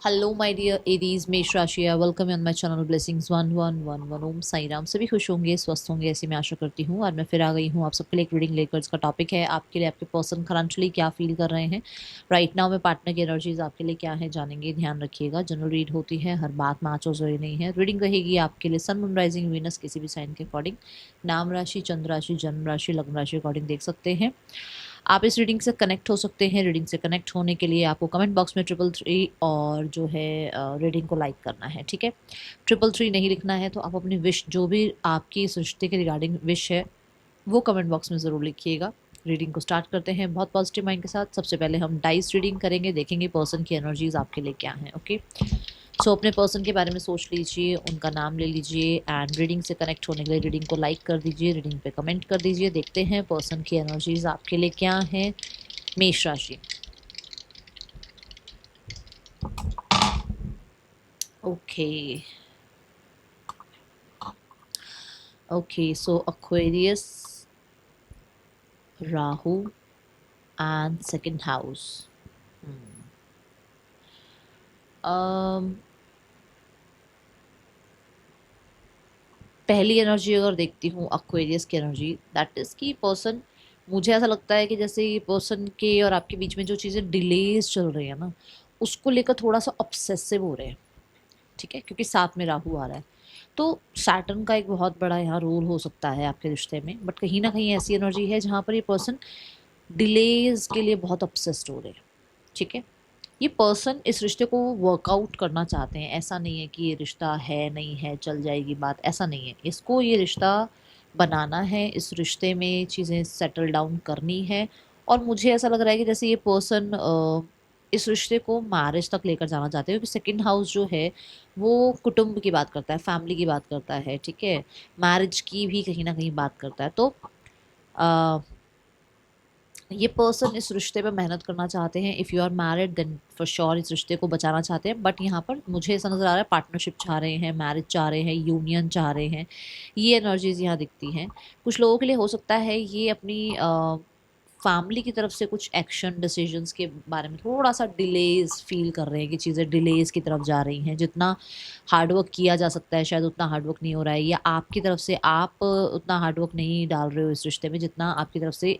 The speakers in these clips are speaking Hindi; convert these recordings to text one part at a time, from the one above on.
हेलो माय डियर एरीज मेष राशि, welcome on my channel blessings 1111। ओम साई राम। सभी खुश होंगे, स्वस्थ होंगे, ऐसी मैं आशा करती हूँ। और मैं फिर आ गई हूँ आप सबके लिए एक रीडिंग लेकर। इसका टॉपिक है आपके लिए आपके पर्सन करंटली क्या फील कर रहे हैं राइट नाउ में। पार्टनर की एनर्जीज आपके लिए क्या है जानेंगे, ध्यान रखिएगा। जनरल रीड होती है, हर बात मैच हो जरूरी नहीं है। रीडिंग रहेगी आपके लिए सन मून राइजिंग वीनस किसी भी साइन के अकॉर्डिंग, नाम राशि, चंद्र राशि, जन्म राशि, लग्न राशि अकॉर्डिंग देख सकते हैं। आप इस रीडिंग से कनेक्ट हो सकते हैं। रीडिंग से कनेक्ट होने के लिए आपको कमेंट बॉक्स में 333 और जो है रीडिंग को लाइक करना है, ठीक है। 333 नहीं लिखना है तो आप अपनी विश, जो भी आपकी इस रिश्ते के रिगार्डिंग विश है, वो कमेंट बॉक्स में ज़रूर लिखिएगा। रीडिंग को स्टार्ट करते हैं बहुत पॉजिटिव माइंड के साथ। सबसे पहले हम डाइस रीडिंग करेंगे, देखेंगे पर्सन की एनर्जीज आपके लिए क्या है। ओके, सो अपने पर्सन के बारे में सोच लीजिए, उनका नाम ले लीजिए एंड रीडिंग से कनेक्ट होने के लिए रीडिंग को लाइक कर दीजिए, रीडिंग पे कमेंट कर दीजिए। देखते हैं पर्सन की एनर्जीज आपके लिए क्या है। मेष राशि। Okay okay, so Aquarius, Rahu and second house. पहली एनर्जी अगर देखती हूँ अक्वेरियस की एनर्जी, दैट इज की पर्सन, मुझे ऐसा लगता है कि जैसे ये पर्सन के और आपके बीच में जो चीज़ें डिलेज चल रही है ना, उसको लेकर थोड़ा सा ऑब्सेसिव हो रहे हैं, ठीक है, क्योंकि साथ में राहु आ रहा है। तो सैटर्न का एक बहुत बड़ा यहाँ रोल हो सकता है आपके रिश्ते में। बट कहीं ना कहीं ऐसी एनर्जी है जहाँ पर ये पर्सन डिलेज के लिए बहुत ऑब्सेस्ड हो रहे हैं, ठीक है। ये पर्सन इस रिश्ते को वर्कआउट करना चाहते हैं। ऐसा नहीं है कि ये रिश्ता है नहीं है चल जाएगी बात, ऐसा नहीं है। इसको ये रिश्ता बनाना है, इस रिश्ते में चीज़ें सेटल डाउन करनी है। और मुझे ऐसा लग रहा है कि जैसे ये पर्सन इस रिश्ते को मैरिज तक लेकर जाना चाहते हैं, क्योंकि सेकंड हाउस जो है वो कुटुंब की बात करता है, फैमिली की बात करता है, ठीक है। मैरिज की भी कहीं ना कहीं बात करता है। तो ये पर्सन इस रिश्ते पे मेहनत करना चाहते हैं। If you are married then for sure इस रिश्ते को बचाना चाहते हैं। बट यहाँ पर मुझे ऐसा नज़र आ रहा है पार्टनरशिप चाह रहे हैं, मैरिज चाह रहे हैं, यूनियन चाह रहे हैं। ये एनर्जीज यहाँ दिखती हैं। कुछ लोगों के लिए हो सकता है ये अपनी फैमिली की तरफ से कुछ एक्शन डिसीजंस के बारे में थोड़ा सा डिलेज फील कर रहे हैं, कि चीज़ें डिलेज की तरफ जा रही हैं। जितना हार्डवर्क किया जा सकता है शायद उतना हार्डवर्क नहीं हो रहा है, या आपकी तरफ से आप उतना हार्डवर्क नहीं डाल रहे हो इस रिश्ते में जितना आपकी तरफ से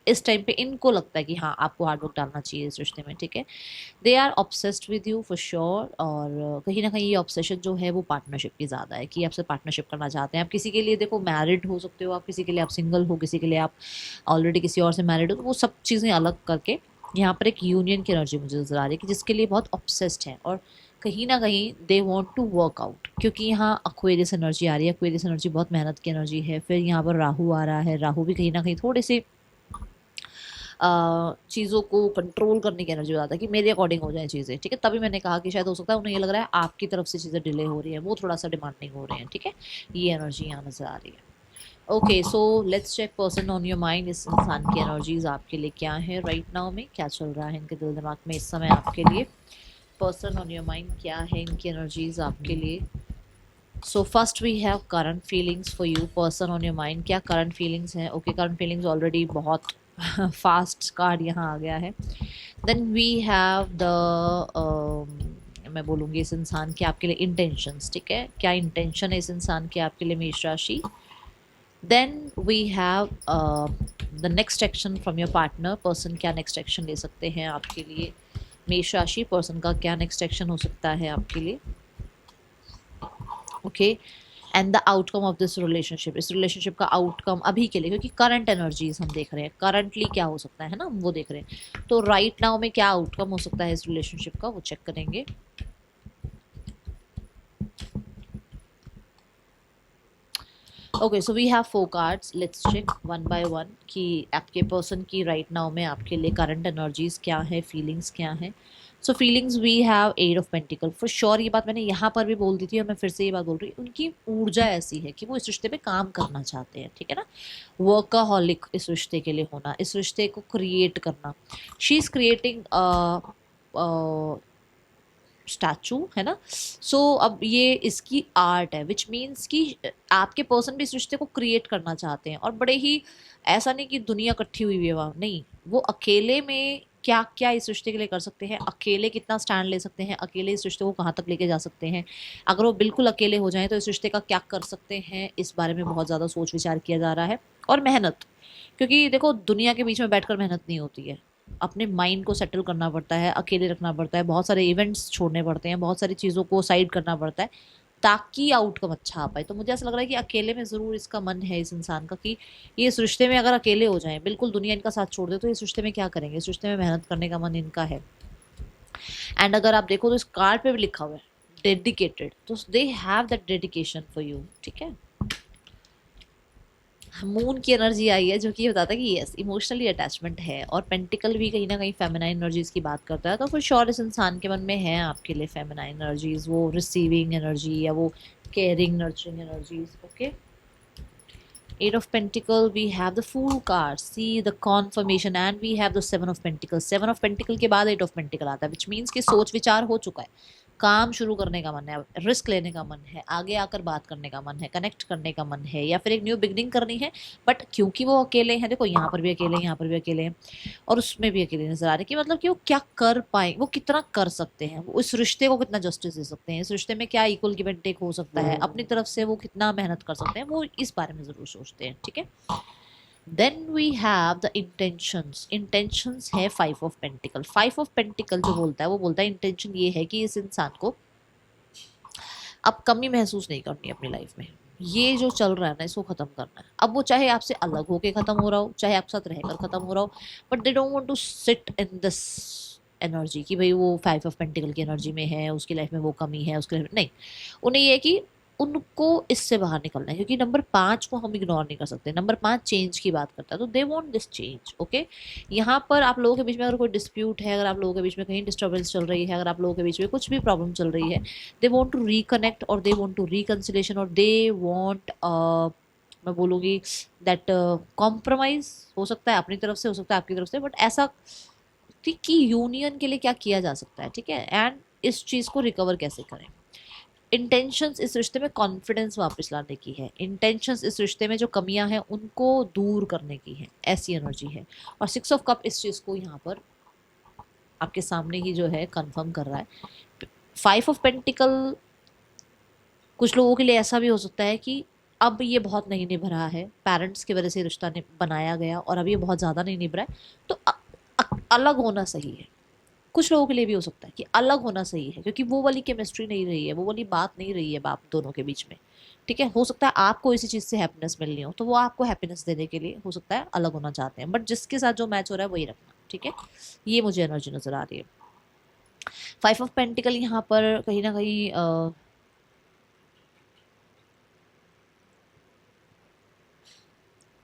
इस टाइम पे इनको लगता है कि हाँ आपको हार्डवर्क डालना चाहिए इस रिश्ते में, ठीक है। They are obsessed with you for sure. और कहीं ना कहीं ये ऑब्सेशन जो है वो पार्टनरशिप की ज़्यादा है, कि आपसे पार्टनरशिप करना चाहते हैं। आप किसी के लिए देखो मैरिड हो सकते हो, आप किसी के लिए आप सिंगल हो, किसी के लिए आप ऑलरेडी किसी और से मैरिड हो। तो वो सब चीज़ें अलग करके यहाँ पर एक यूनियन की एनर्जी मुझे नजर आ रही है, कि जिसके लिए बहुत ऑब्सेस्ड है। और कहीं ना कहीं they want to work out, क्योंकि यहाँ अक्वेरियस एनर्जी आ रही है। अक्वेरियस एनर्जी बहुत मेहनत की एनर्जी है। फिर यहाँ पर राहु आ रहा है, राहु भी कहीं ना कहीं थोड़े से चीज़ों को कंट्रोल करने की एनर्जी बताता है, कि मेरे अकॉर्डिंग हो जाए चीज़ें, ठीक है। तभी मैंने कहा कि शायद हो सकता है उन्हें ये लग रहा है आपकी तरफ से चीज़ें डिले हो रही है, वो थोड़ा सा डिमांडिंग हो रहे हैं, ठीक है। ये एनर्जी यहाँ नजर आ रही है। Okay, so let's check person on your mind. इस इंसान की एनर्जीज आपके लिए क्या है राइट नाउ में, क्या चल रहा है इनके दिल दिमाग में इस समय आपके लिए। पर्सन ऑन योर माइंड क्या है, इनकी एनर्जीज आपके लिए। So first we have current feelings for you. Person on your mind, क्या करंट फीलिंग्स हैं। ओके, करंट फीलिंग्स ऑलरेडी बहुत फास्ट कार्ड यहाँ आ गया है। देन वी हैव द, मैं बोलूँगी इस इंसान के आपके लिए इंटेंशंस, ठीक है। क्या इंटेंशन है इस इंसान के आपके लिए मेष राशि। Then we have the next action from your partner. Person क्या नेक्स्ट एक्शन ले सकते हैं आपके लिए मेष राशि। पर्सन का क्या नेक्स्ट एक्शन हो सकता है आपके लिए। Okay, and the outcome of this relationship. इस रिलेशनशिप का आउटकम अभी के लिए, क्योंकि करंट एनर्जीज हम देख रहे हैं, करंटली क्या हो सकता है ना, हम वो देख रहे हैं। तो राइट नाउ में क्या आउटकम हो सकता है इस रिलेशनशिप का, वो चेक करेंगे। Okay, so we have 4 cards. Let's check one by one कि आपके पर्सन की राइट नाउ में आपके लिए करंट एनर्जीज क्या है, फीलिंग्स क्या है। So feelings we have 8 of pentacle. For sure ये बात मैंने यहाँ पर भी बोल दी थी और मैं फिर से ये बात बोल रही हूँ, उनकी ऊर्जा ऐसी है कि वो इस रिश्ते पे काम करना चाहते हैं, ठीक है ना। वर्काहॉलिक इस रिश्ते के लिए होना, इस रिश्ते को क्रिएट करना। शी इज क्रिएटिंग स्टैचू, है ना। अब ये इसकी आर्ट है, विच मीन्स कि आपके पर्सन भी इस रिश्ते को क्रिएट करना चाहते हैं। और बड़े ही, ऐसा नहीं कि दुनिया इकट्ठी हुई है वहाँ, नहीं, वो अकेले में क्या क्या इस रिश्ते के लिए कर सकते हैं, अकेले कितना स्टैंड ले सकते हैं, अकेले इस रिश्ते को कहाँ तक लेके जा सकते हैं, अगर वो बिल्कुल अकेले हो जाएं तो इस रिश्ते का क्या कर सकते हैं, इस बारे में बहुत ज़्यादा सोच विचार किया जा रहा है। और मेहनत, क्योंकि देखो दुनिया के बीच में बैठकर मेहनत नहीं होती है, अपने माइंड को सेटल करना पड़ता है, अकेले रखना पड़ता है, बहुत सारे इवेंट्स छोड़ने पड़ते हैं, बहुत सारी चीज़ों को साइड करना पड़ता है ताकि आउटकम अच्छा आ पाए। तो मुझे ऐसा लग रहा है कि अकेले में ज़रूर इसका मन है इस इंसान का कि ये इस रिश्ते में अगर अकेले हो जाएं, बिल्कुल दुनिया इनका साथ छोड़ दे, तो इस रिश्ते में क्या करेंगे, इस रिश्ते में मेहनत करने का मन इनका है। एंड अगर आप देखो तो इस कार्ड पे भी लिखा हुआ है डेडिकेटेड, तो they have that dedication for you, ठीक है। मून की एनर्जी आई है जो कि ये बताता है कि यस इमोशनली अटैचमेंट है, और पेंटिकल भी कहीं ना कहीं फेमिनाइन एनर्जीज की बात करता है, तो फिर श्योर इस इंसान के मन में है आपके लिए फेमिनाइन एनर्जीज, वो रिसीविंग एनर्जी या वो caring nurturing energies. Okay, Eight of Pentacle, we have the Fool card. See the confirmation, and we have the Seven of Pentacles. Seven of Pentacle के बाद Eight of Pentacle आता है, which means कि सोच विचार हो चुका है, काम शुरू करने का मन है, रिस्क लेने का मन है, आगे आकर बात करने का मन है, कनेक्ट करने का मन है, या फिर एक न्यू बिगनिंग करनी है। बट क्योंकि वो अकेले हैं, देखो यहाँ पर भी अकेले, यहाँ पर भी अकेले हैं, और उसमें भी अकेले नजर आ रहे हैं, कि मतलब कि वो क्या कर पाए, वो कितना कर सकते हैं, वो इस रिश्ते को कितना जस्टिस दे सकते हैं, इस रिश्ते में क्या इक्वल गिव एंड टेक हो सकता है, अपनी तरफ से वो कितना मेहनत कर सकते हैं, वो इस बारे में जरूर सोचते हैं, ठीक है। Then we have the intentions. Intentions है five of pentacle. Five of pentacle जो बोलता है वो बोलता है इंटेंशन ये है कि इस इंसान को अब कमी महसूस नहीं करनी अपनी लाइफ में, ये जो चल रहा है ना इसको खत्म करना है। अब वो चाहे आपसे अलग होके खत्म हो रहा हो, चाहे आपके साथ रहकर खत्म हो रहा हो, but they don't want to sit in this energy कि भाई वो फाइव ऑफ पेंटिकल की एनर्जी में है, उसकी लाइफ में वो कमी है, उसके लाइफ में नहीं। उन्हें ये है कि उनको इससे बाहर निकलना है, क्योंकि नंबर 5 को हम इग्नोर नहीं कर सकते। नंबर 5 चेंज की बात करता है, तो they want this change. Okay, यहाँ पर आप लोगों के बीच में अगर कोई डिस्प्यूट है, अगर आप लोगों के बीच में कहीं डिस्टर्बेंस चल रही है, अगर आप लोगों के बीच में कुछ भी प्रॉब्लम चल रही है, दे वांट टू रिकनेक्ट, और दे वांट टू रिकंसिलेशन, और दे वांट मैं बोलूँगी दैट कॉम्प्रोमाइज, हो सकता है अपनी तरफ से, हो सकता है आपकी तरफ से, बट ऐसा कि यूनियन के लिए क्या किया जा सकता है, ठीक है। एंड इस चीज़ को रिकवर कैसे करें। इंटेंशंस इस रिश्ते में कॉन्फिडेंस वापस लाने की है, इंटेंशंस इस रिश्ते में जो कमियां हैं उनको दूर करने की है, ऐसी एनर्जी है। और सिक्स ऑफ कप इस चीज़ को यहाँ पर आपके सामने ही जो है कंफर्म कर रहा है। फाइव ऑफ पेंटिकल कुछ लोगों के लिए ऐसा भी हो सकता है कि अब ये बहुत नहीं निभ रहा है, पेरेंट्स की वजह से रिश्ता बनाया गया और अब ये बहुत ज़्यादा नहीं निभ रहा है, तो अलग होना सही है। कुछ लोगों के लिए भी हो सकता है कि अलग होना सही है, क्योंकि वो वाली केमिस्ट्री नहीं रही है, वो वाली बात नहीं रही है बाप दोनों के बीच में, ठीक है। हो सकता है आपको इसी चीज़ से हैप्पीनेस मिलनी हो, तो वो आपको हैप्पीनेस देने के लिए हो सकता है अलग होना चाहते हैं, बट जिसके साथ जो मैच हो रहा है वही रखना, ठीक है। ये मुझे एनर्जी नजर आ रही है। फाइव ऑफ पेंटिकल यहाँ पर कहीं ना कहीं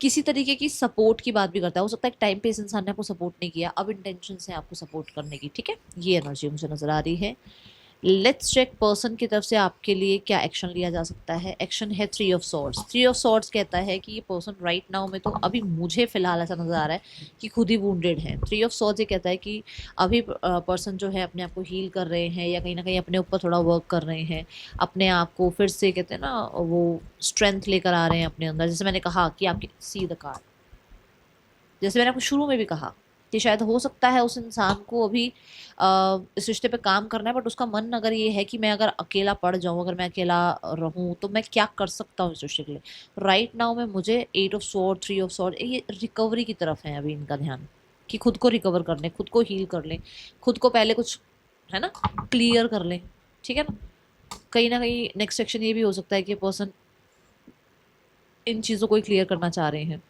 किसी तरीके की सपोर्ट की बात भी करता है। हो सकता है टाइम पे इस इंसान ने आपको सपोर्ट नहीं किया, अब इंटेंशन से आपको सपोर्ट करने की, ठीक है। ये एनर्जी मुझे नजर आ रही है। लेट्स चेक पर्सन की तरफ से आपके लिए क्या एक्शन लिया जा सकता है। एक्शन है three of swords. Three of swords कहता है कि ये पर्सन राइट नाउ में, तो अभी मुझे फिलहाल ऐसा नजर आ रहा है कि खुद ही वुंडेड है। थ्री ऑफ सॉर्ड्स ये कहता है कि अभी पर्सन जो है अपने आप को हील कर रहे हैं, या कहीं ना कहीं अपने ऊपर थोड़ा वर्क कर रहे हैं, अपने आप को फिर से कहते हैं ना वो स्ट्रेंथ लेकर आ रहे हैं अपने अंदर। जैसे मैंने कहा कि आपके सी द कार्ड, जैसे मैंने आपको शुरू में भी कहा कि शायद हो सकता है उस इंसान को अभी इस रिश्ते पे काम करना है, बट उसका मन अगर ये है कि मैं अगर अकेला पड़ जाऊं, अगर मैं अकेला रहूं, तो मैं क्या कर सकता हूँ इस रिश्ते के लिए। राइट नाउ में मुझे eight of sword, three of sword, ये रिकवरी की तरफ है अभी इनका ध्यान, कि खुद को रिकवर कर लें, खुद को हील कर लें, खुद को पहले कुछ है ना क्लियर कर लें, ठीक है ना। कहीं ना कहीं नेक्स्ट सेक्शन ये भी हो सकता है कि पर्सन इन चीज़ों को ही क्लियर करना चाह रहे हैं,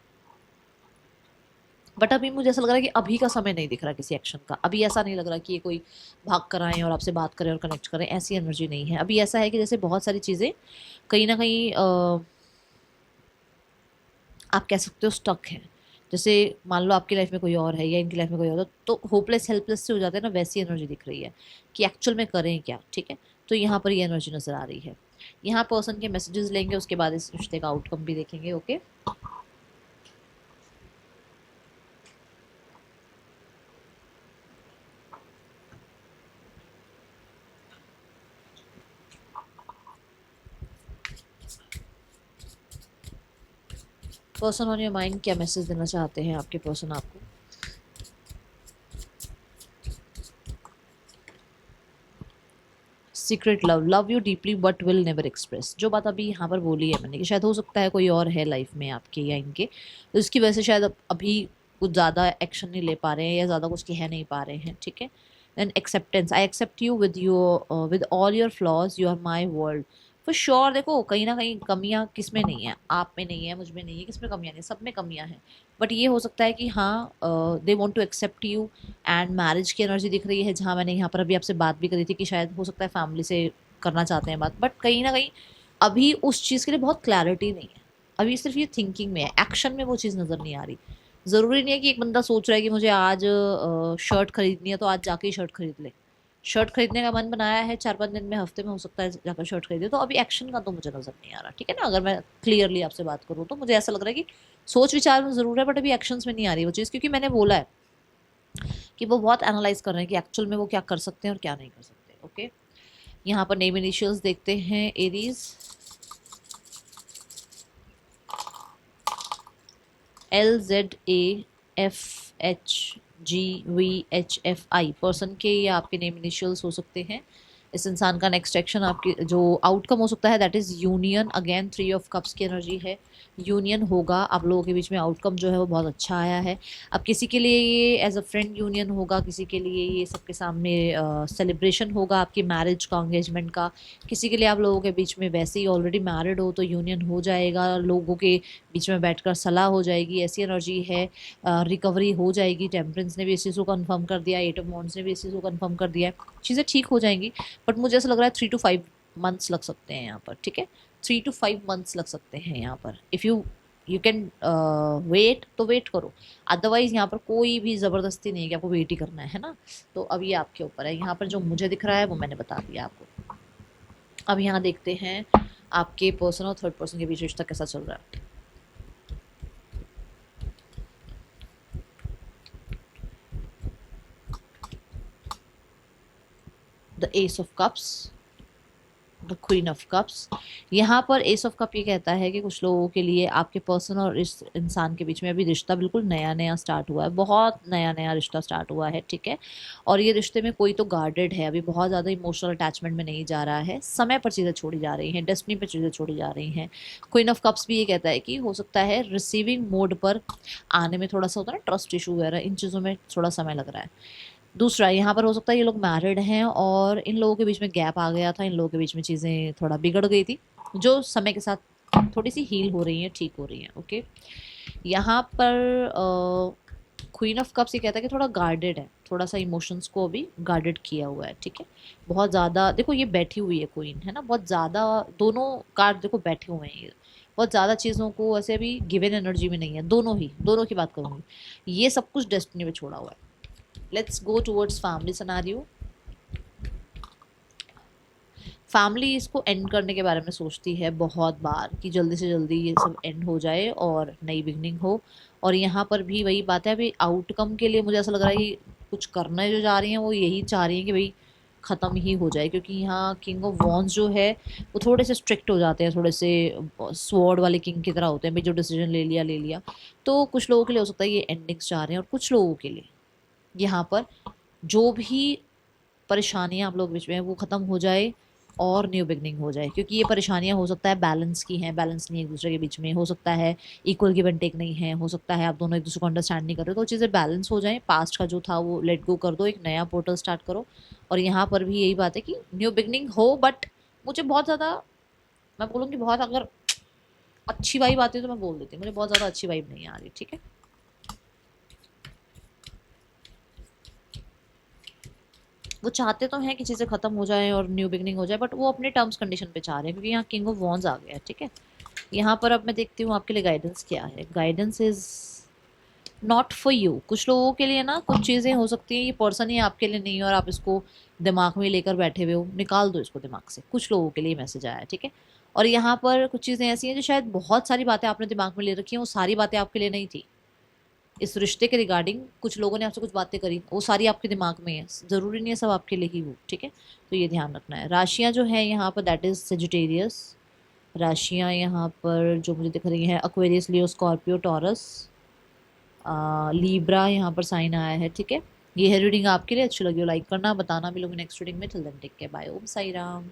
बट अभी मुझे ऐसा लग रहा है कि अभी का समय नहीं दिख रहा किसी एक्शन का। अभी ऐसा नहीं लग रहा कि ये कोई भाग कर आए और आपसे बात करें और कनेक्ट करें, ऐसी एनर्जी नहीं है। अभी ऐसा है कि जैसे बहुत सारी चीज़ें कहीं ना कहीं आप कह सकते हो स्टक हैं। जैसे मान लो आपकी लाइफ में कोई और है या इनकी लाइफ में कोई और है, तो होपलेस हेल्पलेस से हो जाते हैं ना, वैसी एनर्जी दिख रही है कि एक्चुअल में करें क्या, ठीक है। तो यहाँ पर ये एनर्जी नज़र आ रही है। यहाँ पर्सन के मैसेजेस लेंगे, उसके बाद इस रिश्ते का आउटकम भी देखेंगे। Okay, person on your mind क्या मैसेज देना चाहते हैं आपके पर्सन आपको। Secret love, love you deeply but will never express, जो बात अभी यहाँ पर बोली है मैंने कि शायद हो सकता है कोई और है लाइफ में आपके या इनके, तो इसकी वजह से शायद अभी कुछ ज़्यादा एक्शन नहीं ले पा रहे हैं या ज़्यादा कुछ कह नहीं पा रहे हैं, ठीक है। Then acceptance, I accept you with your with all your flaws, you are my world. For sure देखो कहीं ना कहीं कमियां किस में नहीं है, आप में नहीं है, मुझ में नहीं है, किस में कमियां नहीं, सब में कमियां हैं। बट ये हो सकता है कि हाँ they want to accept you, and marriage की एनर्जी दिख रही है, जहाँ मैंने यहाँ पर अभी आपसे बात भी करी थी कि शायद हो सकता है फैमिली से करना चाहते हैं बात, बट कहीं ना कहीं अभी उस चीज़ के लिए बहुत क्लैरिटी नहीं है, अभी सिर्फ ये थिंकिंग में है, एक्शन में वो चीज़ नज़र नहीं आ रही। ज़रूरी नहीं है कि एक बंदा सोच रहा है कि मुझे आज शर्ट खरीदनी है तो आज जाके ही शर्ट खरीद ले, शर्ट खरीदने का मन बनाया है 4-5 दिन में, हफ्ते में हो सकता है जाकर शर्ट खरीदे, तो अभी एक्शन का तो मुझे नज़र नहीं आ रहा, ठीक है ना। अगर मैं क्लियरली आपसे बात करूँ तो मुझे ऐसा लग रहा है कि सोच विचार में ज़रूर है बट अभी एक्शंस में नहीं आ रही वो चीज़, क्योंकि मैंने बोला है कि वो बहुत एनालाइज कर रहे हैं कि एक्चुअल में वो क्या कर सकते हैं और क्या नहीं कर सकते। ओके, यहाँ पर नेम इनिशियल्स देखते हैं, एरीज, LZAFHGVHFI, पर्सन के या आपके नेम इनिशियल्स हो सकते हैं। इस इंसान का नेक्स्ट एक्शन आपकी जो आउटकम हो सकता है that is union, again 3 of cups की एनर्जी है, यूनियन होगा आप लोगों के बीच में, आउटकम जो है वो बहुत अच्छा आया है। अब किसी के लिए ये एज अ फ्रेंड यूनियन होगा, किसी के लिए ये सबके सामने सेलिब्रेशन होगा आपकी मैरिज का, एंगेजमेंट का, किसी के लिए आप लोगों के बीच में वैसे ही ऑलरेडी मैरिड हो तो यूनियन हो जाएगा, लोगों के बीच में बैठकर सलाह हो जाएगी, ऐसी एनर्जी है। रिकवरी हो जाएगी, टेम्परेंस ने भी इस चीज़ को कंफर्म कर दिया, 8 ऑफ वांड्स ने भी इस चीज़ को कंफर्म कर दिया है, चीज़ें ठीक हो जाएंगी। बट मुझे ऐसा लग रहा है 3 to 5 months लग सकते हैं यहाँ पर, ठीक है, 3 to 5 months लग सकते हैं यहाँ पर। इफ़ यू कैन वेट तो वेट करो, अदरवाइज यहाँ पर कोई भी ज़बरदस्ती नहीं है कि आपको वेट ही करना है ना। तो अब ये आपके ऊपर है, यहाँ पर जो मुझे दिख रहा है वो मैंने बता दिया आपको। अब यहाँ देखते हैं आपके पर्सन और थर्ड पर्सन के बीच रिश्ता कैसा चल रहा है। The S of cups, the queen of cups. यहाँ पर एस ऑफ कप ये कहता है कि कुछ लोगों के लिए आपके पर्सन और इस इंसान के बीच में अभी रिश्ता बिल्कुल नया नया स्टार्ट हुआ है, बहुत नया नया रिश्ता स्टार्ट हुआ है, ठीक है। और ये रिश्ते में कोई तो गार्डेड है, अभी बहुत ज़्यादा इमोशनल अटैचमेंट में नहीं जा रहा है, समय पर चीज़ें छोड़ी जा रही हैं, डेस्टिनी पर चीज़ें छोड़ी जा रही हैं। क्वीन ऑफ कप्स भी ये कहता है कि हो सकता है रिसीविंग मोड पर आने में थोड़ा सा होता है ना, ट्रस्ट इशू वगैरह, इन चीज़ों में थोड़ा समय लग रहा है। दूसरा यहाँ पर हो सकता है ये लोग मैरिड हैं और इन लोगों के बीच में गैप आ गया था, इन लोगों के बीच में चीज़ें थोड़ा बिगड़ गई थी, जो समय के साथ थोड़ी सी हील हो रही हैं, ठीक हो रही हैं। ओके, यहाँ पर क्वीन ऑफ कप्स ये कहता है कि थोड़ा गार्डेड है, थोड़ा सा इमोशंस को अभी गार्डेड किया हुआ है, ठीक है। बहुत ज़्यादा देखो ये बैठी हुई है क्वीन, है ना, बहुत ज़्यादा दोनों कार्ड देखो बैठे हुए हैं ये, बहुत ज़्यादा चीज़ों को ऐसे अभी गिवन एनर्जी में नहीं है, दोनों की बात करूँगी, ये सब कुछ डेस्टिनी पे छोड़ा हुआ है। Let's go towards family scenario. Family इसको एंड करने के बारे में सोचती है बहुत बार कि जल्दी से जल्दी ये सब एंड हो जाए और नई बिगनिंग हो। और यहाँ पर भी वही बात है, अभी आउटकम के लिए मुझे ऐसा लग रहा है कि कुछ करने जो जा रही हैं वो यही चाह रही हैं कि भाई ख़त्म ही हो जाए, क्योंकि यहाँ किंग ऑफ वॉन्स जो है वो थोड़े से स्ट्रिक्ट हो जाते हैं, थोड़े से स्वॉर्ड वाले किंग की तरह होते हैं, भाई जो डिसीजन ले लिया। तो कुछ लोगों के लिए हो सकता है ये एंडिंग्स चाह रहे हैं, और कुछ लोगों के लिए यहाँ पर जो भी परेशानियां आप लोग बीच में है वो ख़त्म हो जाए और न्यू बिगनिंग हो जाए, क्योंकि ये परेशानियां हो सकता है बैलेंस की हैं, बैलेंस नहीं एक दूसरे के बीच में, हो सकता है इक्वल गिव एंड टेक नहीं है, हो सकता है आप दोनों एक दूसरे को अंडरस्टैंड नहीं कर रहे, तो चीज़ें बैलेंस हो जाएं, पास्ट का जो था वो लेट गो कर दो, एक नया पोर्टल स्टार्ट करो। और यहाँ पर भी यही बात है कि न्यू बिगनिंग हो, बट मुझे बहुत ज़्यादा, मैं बोलूँगी बहुत, अगर अच्छी वाइब आती है तो मैं बोल देती हूँ, मुझे बहुत ज़्यादा अच्छी वाइब नहीं आ रही, ठीक है। वो चाहते तो हैं कि चीज़ें ख़त्म हो जाएं और न्यू बिगनिंग हो जाए, बट वो अपने टर्म्स कंडीशन पे चाह रहे हैं, क्योंकि यहाँ किंग ऑफ वॉन्स आ गया है, ठीक है। यहाँ पर अब मैं देखती हूँ आपके लिए गाइडेंस क्या है। Guidance is not for you. कुछ लोगों के लिए ना कुछ चीज़ें हो सकती हैं, ये पर्सन ही आपके लिए नहीं है और आप इसको दिमाग में लेकर बैठे हुए हो, निकाल दो इसको दिमाग से। कुछ लोगों के लिए मैसेज आया है, ठीक है। और यहाँ पर कुछ चीज़ें ऐसी हैं जो शायद बहुत सारी बातें आपने दिमाग में ले रखी हैं, वो सारी बातें आपके लिए नहीं थी। इस रिश्ते के रिगार्डिंग कुछ लोगों ने आपसे कुछ बातें करी, वो सारी आपके दिमाग में है, ज़रूरी नहीं है सब आपके लिए ही हो, ठीक है। तो ये ध्यान रखना है। राशियाँ जो है यहाँ पर दैट इज़ सेजिटेरियस। राशियाँ यहाँ पर जो मुझे दिख रही हैं एक्वेरियस, लियो, स्कॉर्पियो, टॉरस, लीब्रा यहाँ पर साइन आया है, ठीक है। ये है रीडिंग आपके लिए, अच्छी लगी हो लाइक करना, बताना भी लोग नेक्स्ट रीडिंग में। Till then take care, bye, Om Sai Ram.